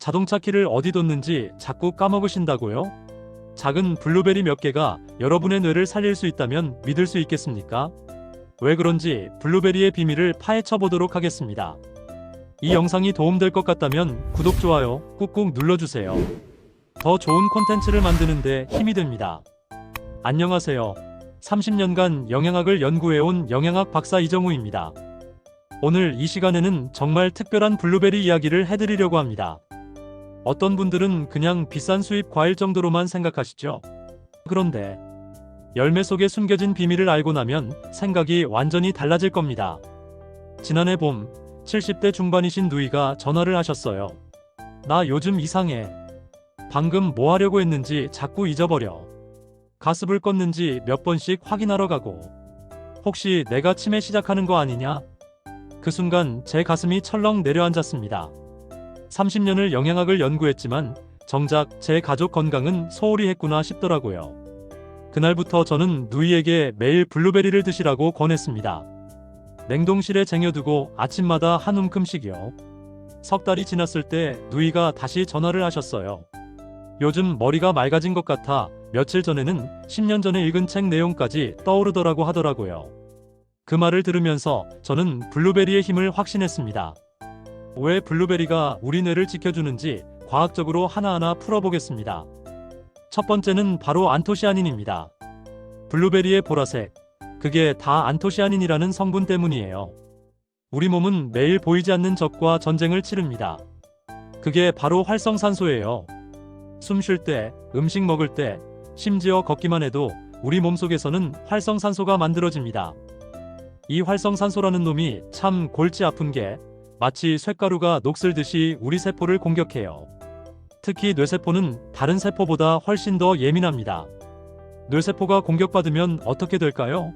자동차 키를 어디 뒀는지 자꾸 까먹으신다고요? 작은 블루베리 몇 개가 여러분의 뇌를 살릴 수 있다면 믿을 수 있겠습니까? 왜 그런지 블루베리의 비밀을 파헤쳐 보도록 하겠습니다. 이 영상이 도움될 것 같다면 구독, 좋아요 꾹꾹 눌러주세요. 더 좋은 콘텐츠를 만드는데 힘이 됩니다. 안녕하세요. 30년간 영양학을 연구해온 영양학 박사 이정우입니다. 오늘 이 시간에는 정말 특별한 블루베리 이야기를 해드리려고 합니다. 어떤 분들은 그냥 비싼 수입 과일 정도로만 생각하시죠. 그런데 열매 속에 숨겨진 비밀을 알고 나면 생각이 완전히 달라질 겁니다. 지난해 봄 70대 중반이신 누이가 전화를 하셨어요. 나 요즘 이상해. 방금 뭐 하려고 했는지 자꾸 잊어버려. 가습을 껐는지 몇 번씩 확인하러 가고. 혹시 내가 치매 시작하는 거 아니냐? 그 순간 제 가슴이 철렁 내려앉았습니다. 30년을 영양학을 연구했지만 정작 제 가족 건강은 소홀히 했구나 싶더라고요. 그날부터 저는 누이에게 매일 블루베리를 드시라고 권했습니다. 냉동실에 쟁여두고 아침마다 한 움큼씩이요. 석 달이 지났을 때 누이가 다시 전화를 하셨어요. 요즘 머리가 맑아진 것 같아 며칠 전에는 10년 전에 읽은 책 내용까지 떠오르더라고 하더라고요. 그 말을 들으면서 저는 블루베리의 힘을 확신했습니다. 왜 블루베리가 우리 뇌를 지켜주는지 과학적으로 하나하나 풀어보겠습니다. 첫 번째는 바로 안토시아닌입니다. 블루베리의 보라색, 그게 다 안토시아닌이라는 성분 때문이에요. 우리 몸은 매일 보이지 않는 적과 전쟁을 치릅니다. 그게 바로 활성산소예요. 숨 쉴 때, 음식 먹을 때, 심지어 걷기만 해도 우리 몸속에서는 활성산소가 만들어집니다. 이 활성산소라는 놈이 참 골치 아픈 게 마치 쇳가루가 녹슬듯이 우리 세포를 공격해요. 특히 뇌세포는 다른 세포보다 훨씬 더 예민합니다. 뇌세포가 공격받으면 어떻게 될까요?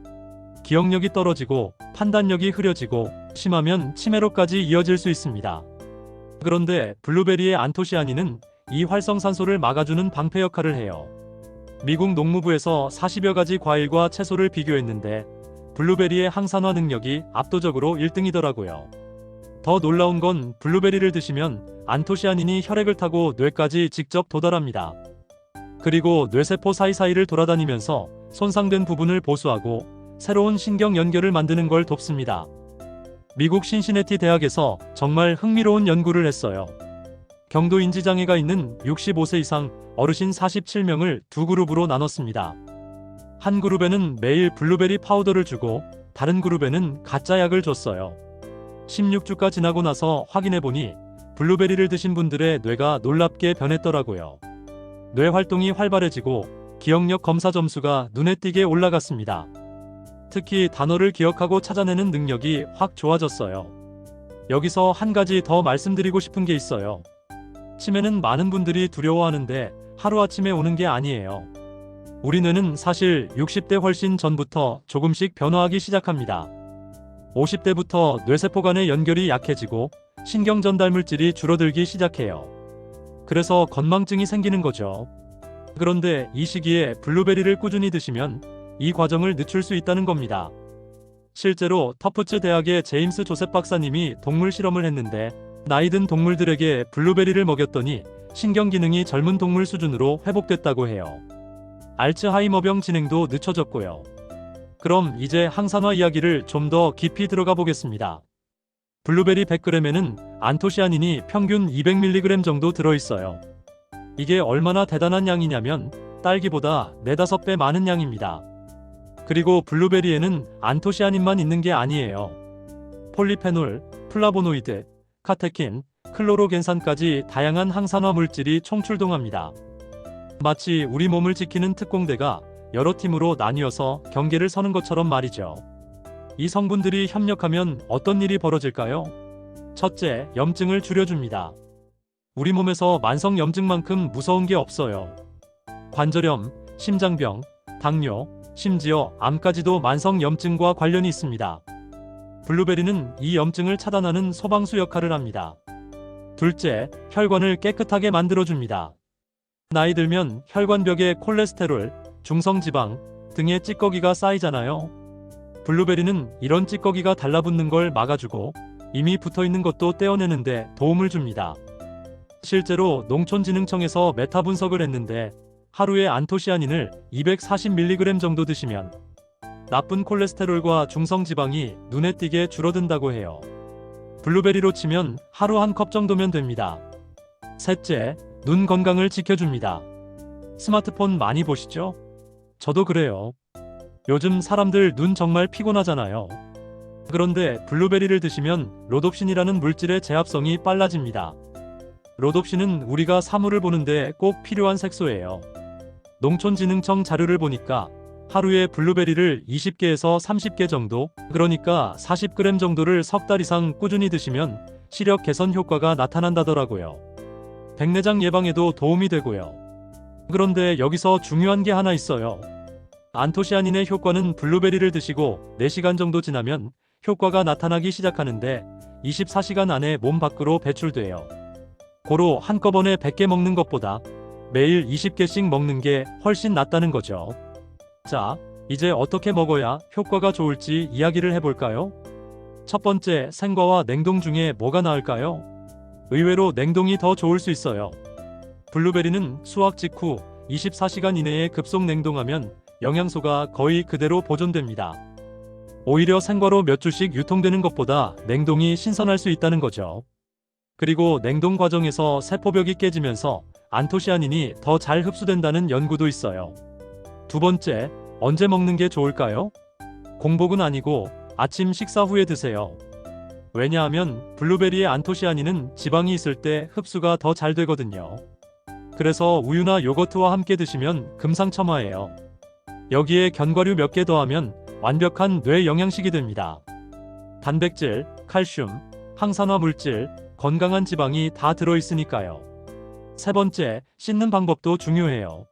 기억력이 떨어지고 판단력이 흐려지고 심하면 치매로까지 이어질 수 있습니다. 그런데 블루베리의 안토시아닌은 이 활성산소를 막아주는 방패 역할을 해요. 미국 농무부에서 40여 가지 과일과 채소를 비교했는데 블루베리의 항산화 능력이 압도적으로 1등이더라고요. 더 놀라운 건 블루베리를 드시면 안토시아닌이 혈액을 타고 뇌까지 직접 도달합니다. 그리고 뇌세포 사이사이를 돌아다니면서 손상된 부분을 보수하고 새로운 신경 연결을 만드는 걸 돕습니다. 미국 신시내티 대학에서 정말 흥미로운 연구를 했어요. 경도 인지장애가 있는 65세 이상 어르신 47명을 두 그룹으로 나눴습니다. 한 그룹에는 매일 블루베리 파우더를 주고 다른 그룹에는 가짜 약을 줬어요. 16주가 지나고 나서 확인해보니 블루베리를 드신 분들의 뇌가 놀랍게 변했더라고요. 뇌 활동이 활발해지고 기억력 검사 점수가 눈에 띄게 올라갔습니다. 특히 단어를 기억하고 찾아내는 능력이 확 좋아졌어요. 여기서 한 가지 더 말씀드리고 싶은 게 있어요. 치매는 많은 분들이 두려워하는데 하루아침에 오는 게 아니에요. 우리 뇌는 사실 60대 훨씬 전부터 조금씩 변화하기 시작합니다. 50대부터 뇌세포 간의 연결이 약해지고 신경 전달 물질이 줄어들기 시작해요. 그래서 건망증이 생기는 거죠. 그런데 이 시기에 블루베리를 꾸준히 드시면 이 과정을 늦출 수 있다는 겁니다. 실제로 터프츠 대학의 제임스 조셉 박사님이 동물 실험을 했는데 나이든 동물들에게 블루베리를 먹였더니 신경 기능이 젊은 동물 수준으로 회복됐다고 해요. 알츠하이머병 진행도 늦춰졌고요. 그럼 이제 항산화 이야기를 좀 더 깊이 들어가 보겠습니다. 블루베리 100g에는 안토시아닌이 평균 200mg 정도 들어있어요. 이게 얼마나 대단한 양이냐면 딸기보다 4~5배 많은 양입니다. 그리고 블루베리에는 안토시아닌만 있는 게 아니에요. 폴리페놀, 플라보노이드, 카테킨, 클로로겐산까지 다양한 항산화 물질이 총출동합니다. 마치 우리 몸을 지키는 특공대가 여러 팀으로 나뉘어서 경계를 서는 것처럼 말이죠. 이 성분들이 협력하면 어떤 일이 벌어질까요? 첫째, 염증을 줄여줍니다. 우리 몸에서 만성 염증만큼 무서운 게 없어요. 관절염, 심장병, 당뇨, 심지어 암까지도 만성 염증과 관련이 있습니다. 블루베리는 이 염증을 차단하는 소방수 역할을 합니다. 둘째, 혈관을 깨끗하게 만들어줍니다. 나이 들면 혈관벽에 콜레스테롤, 중성지방 등의 찌꺼기가 쌓이잖아요. 블루베리는 이런 찌꺼기가 달라붙는 걸 막아주고 이미 붙어있는 것도 떼어내는데 도움을 줍니다. 실제로 농촌진흥청에서 메타 분석을 했는데 하루에 안토시아닌을 240mg 정도 드시면 나쁜 콜레스테롤과 중성지방이 눈에 띄게 줄어든다고 해요. 블루베리로 치면 하루 한 컵 정도면 됩니다. 셋째, 눈 건강을 지켜줍니다. 스마트폰 많이 보시죠? 저도 그래요. 요즘 사람들 눈 정말 피곤하잖아요. 그런데 블루베리를 드시면 로놉신이라는 물질의 제합성이 빨라집니다. 로놉신은 우리가 사물을 보는데 꼭 필요한 색소예요. 농촌진흥청 자료를 보니까 하루에 블루베리를 20개에서 30개 정도, 그러니까 40g 정도를 석 달 이상 꾸준히 드시면 시력 개선 효과가 나타난다더라고요. 백내장 예방에도 도움이 되고요. 그런데 여기서 중요한 게 하나 있어요. 안토시아닌의 효과는 블루베리를 드시고 4시간 정도 지나면 효과가 나타나기 시작하는데 24시간 안에 몸 밖으로 배출돼요. 고로 한꺼번에 100개 먹는 것보다 매일 20개씩 먹는 게 훨씬 낫다는 거죠. 자, 이제 어떻게 먹어야 효과가 좋을지 이야기를 해볼까요? 첫 번째, 생과와 냉동 중에 뭐가 나을까요? 의외로 냉동이 더 좋을 수 있어요. 블루베리는 수확 직후 24시간 이내에 급속 냉동하면 영양소가 거의 그대로 보존됩니다. 오히려 생과로 몇 주씩 유통되는 것보다 냉동이 신선할 수 있다는 거죠. 그리고 냉동 과정에서 세포벽이 깨지면서 안토시아닌이 더 잘 흡수된다는 연구도 있어요. 두 번째, 언제 먹는 게 좋을까요? 공복은 아니고 아침 식사 후에 드세요. 왜냐하면 블루베리의 안토시아닌은 지방이 있을 때 흡수가 더 잘 되거든요. 그래서 우유나 요거트와 함께 드시면 금상첨화예요. 여기에 견과류 몇 개 더하면 완벽한 뇌 영양식이 됩니다. 단백질, 칼슘, 항산화 물질, 건강한 지방이 다 들어있으니까요. 세 번째, 씻는 방법도 중요해요.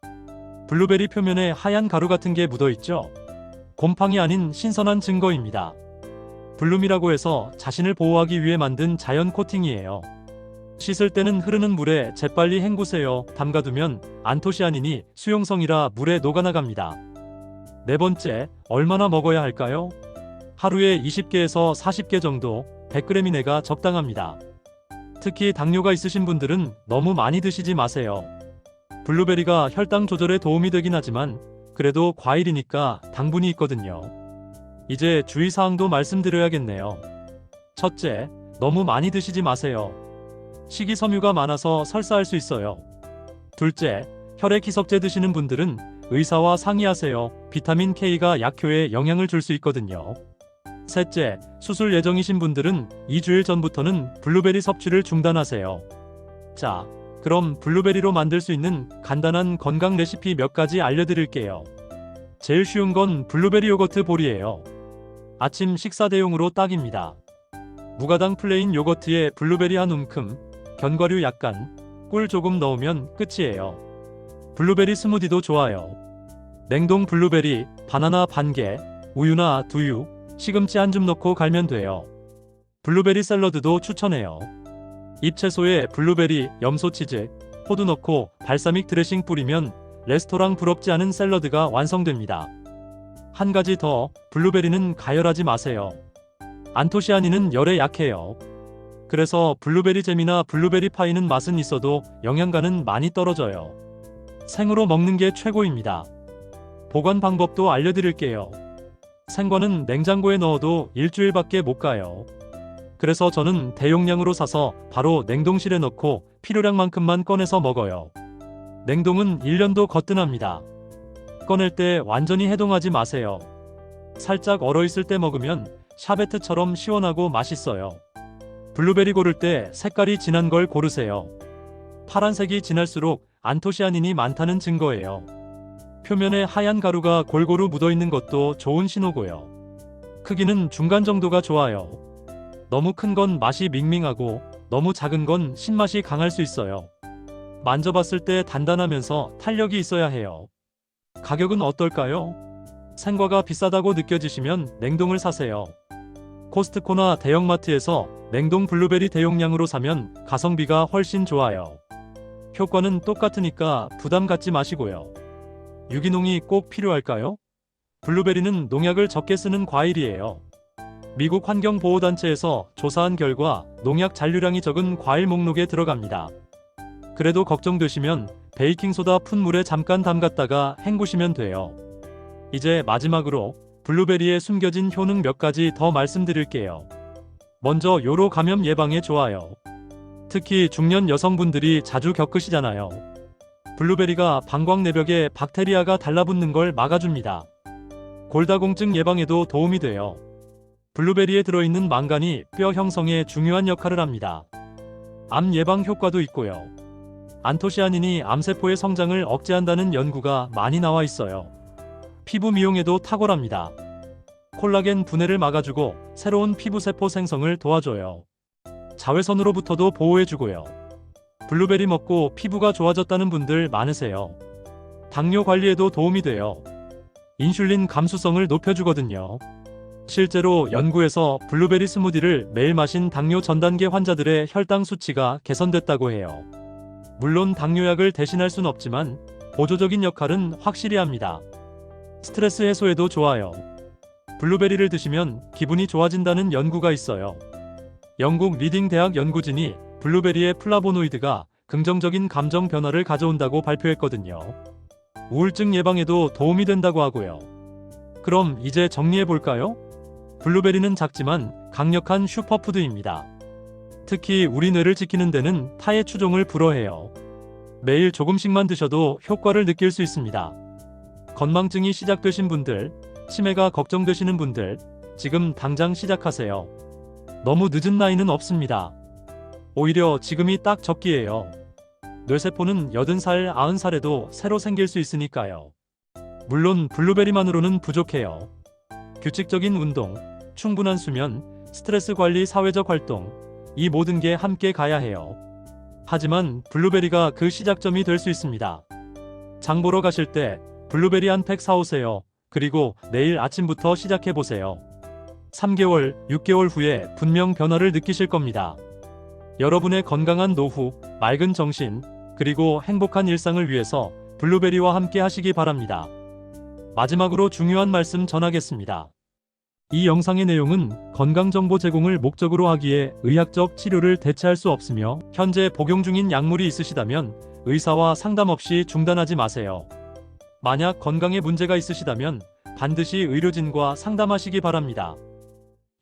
블루베리 표면에 하얀 가루 같은 게 묻어있죠? 곰팡이 아닌 신선한 증거입니다. 블룸이라고 해서 자신을 보호하기 위해 만든 자연 코팅이에요. 씻을 때는 흐르는 물에 재빨리 헹구세요. 담가두면 안토시아닌이 수용성이라 물에 녹아나갑니다. 네 번째, 얼마나 먹어야 할까요? 하루에 20개에서 40개 정도, 100g 이내가 적당합니다. 특히 당뇨가 있으신 분들은 너무 많이 드시지 마세요. 블루베리가 혈당 조절에 도움이 되긴 하지만 그래도 과일이니까 당분이 있거든요. 이제 주의사항도 말씀드려야겠네요. 첫째, 너무 많이 드시지 마세요. 식이섬유가 많아서 설사할 수 있어요. 둘째, 혈액 희석제 드시는 분들은 의사와 상의하세요. 비타민 K가 약효에 영향을 줄 수 있거든요. 셋째, 수술 예정이신 분들은 2주일 전부터는 블루베리 섭취를 중단하세요. 자, 그럼 블루베리로 만들 수 있는 간단한 건강 레시피 몇 가지 알려드릴게요. 제일 쉬운 건 블루베리 요거트 볼이에요. 아침 식사 대용으로 딱입니다. 무가당 플레인 요거트에 블루베리 한 움큼, 견과류 약간, 꿀 조금 넣으면 끝이에요. 블루베리 스무디도 좋아요. 냉동 블루베리, 바나나 반 개, 우유나 두유, 시금치 한 줌 넣고 갈면 돼요. 블루베리 샐러드도 추천해요. 잎채소에 블루베리, 염소치즈, 호두 넣고 발사믹 드레싱 뿌리면 레스토랑 부럽지 않은 샐러드가 완성됩니다. 한 가지 더, 블루베리는 가열하지 마세요. 안토시아닌은 열에 약해요. 그래서 블루베리 잼이나 블루베리 파이는 맛은 있어도 영양가는 많이 떨어져요. 생으로 먹는 게 최고입니다. 보관 방법도 알려드릴게요. 생과는 냉장고에 넣어도 일주일밖에 못 가요. 그래서 저는 대용량으로 사서 바로 냉동실에 넣고 필요량만큼만 꺼내서 먹어요. 냉동은 1년도 거뜬합니다. 꺼낼 때 완전히 해동하지 마세요. 살짝 얼어있을 때 먹으면 샤베트처럼 시원하고 맛있어요. 블루베리 고를 때 색깔이 진한 걸 고르세요. 파란색이 진할수록 안토시아닌이 많다는 증거예요. 표면에 하얀 가루가 골고루 묻어있는 것도 좋은 신호고요. 크기는 중간 정도가 좋아요. 너무 큰 건 맛이 밍밍하고 너무 작은 건 신맛이 강할 수 있어요. 만져봤을 때 단단하면서 탄력이 있어야 해요. 가격은 어떨까요? 생과가 비싸다고 느껴지시면 냉동을 사세요. 코스트코나 대형마트에서 냉동 블루베리 대용량으로 사면 가성비가 훨씬 좋아요. 효과는 똑같으니까 부담 갖지 마시고요. 유기농이 꼭 필요할까요? 블루베리는 농약을 적게 쓰는 과일이에요. 미국 환경보호단체에서 조사한 결과 농약 잔류량이 적은 과일 목록에 들어갑니다. 그래도 걱정되시면 베이킹소다 푼 물에 잠깐 담갔다가 헹구시면 돼요. 이제 마지막으로 블루베리에 숨겨진 효능 몇 가지 더 말씀드릴게요. 먼저 요로 감염 예방에 좋아요. 특히 중년 여성분들이 자주 겪으시잖아요. 블루베리가 방광 내벽에 박테리아가 달라붙는 걸 막아줍니다. 골다공증 예방에도 도움이 돼요. 블루베리에 들어있는 망간이 뼈 형성에 중요한 역할을 합니다. 암 예방 효과도 있고요. 안토시아닌이 암세포의 성장을 억제한다는 연구가 많이 나와 있어요. 피부 미용에도 탁월합니다. 콜라겐 분해를 막아주고 새로운 피부세포 생성을 도와줘요. 자외선으로부터도 보호해주고요. 블루베리 먹고 피부가 좋아졌다는 분들 많으세요. 당뇨 관리에도 도움이 돼요. 인슐린 감수성을 높여주거든요. 실제로 연구에서 블루베리 스무디를 매일 마신 당뇨 전단계 환자들의 혈당 수치가 개선됐다고 해요. 물론 당뇨약을 대신할 순 없지만 보조적인 역할은 확실히 합니다. 스트레스 해소에도 좋아요. 블루베리를 드시면 기분이 좋아진다는 연구가 있어요. 영국 리딩 대학 연구진이 블루베리의 플라보노이드가 긍정적인 감정 변화를 가져온다고 발표했거든요. 우울증 예방에도 도움이 된다고 하고요. 그럼 이제 정리해 볼까요? 블루베리는 작지만 강력한 슈퍼푸드입니다. 특히 우리 뇌를 지키는 데는 타의 추종을 불허해요. 매일 조금씩만 드셔도 효과를 느낄 수 있습니다. 건망증이 시작되신 분들, 치매가 걱정되시는 분들, 지금 당장 시작하세요. 너무 늦은 나이는 없습니다. 오히려 지금이 딱 적기예요. 뇌세포는 80살, 90살에도 새로 생길 수 있으니까요. 물론 블루베리만으로는 부족해요. 규칙적인 운동, 충분한 수면, 스트레스 관리, 사회적 활동, 이 모든 게 함께 가야 해요. 하지만 블루베리가 그 시작점이 될 수 있습니다. 장 보러 가실 때 블루베리 한 팩 사오세요. 그리고 내일 아침부터 시작해보세요. 3개월, 6개월 후에 분명 변화를 느끼실 겁니다. 여러분의 건강한 노후, 맑은 정신, 그리고 행복한 일상을 위해서 블루베리와 함께 하시기 바랍니다. 마지막으로 중요한 말씀 전하겠습니다. 이 영상의 내용은 건강정보 제공을 목적으로 하기에 의학적 치료를 대체할 수 없으며 현재 복용 중인 약물이 있으시다면 의사와 상담 없이 중단하지 마세요. 만약 건강에 문제가 있으시다면 반드시 의료진과 상담하시기 바랍니다.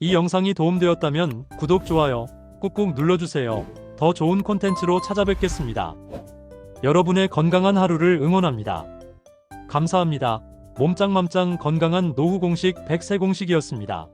이 영상이 도움되었다면 구독, 좋아요 꾹꾹 눌러주세요. 더 좋은 콘텐츠로 찾아뵙겠습니다. 여러분의 건강한 하루를 응원합니다. 감사합니다. 몸짱맘짱 건강한 노후 공식 100세 공식이었습니다.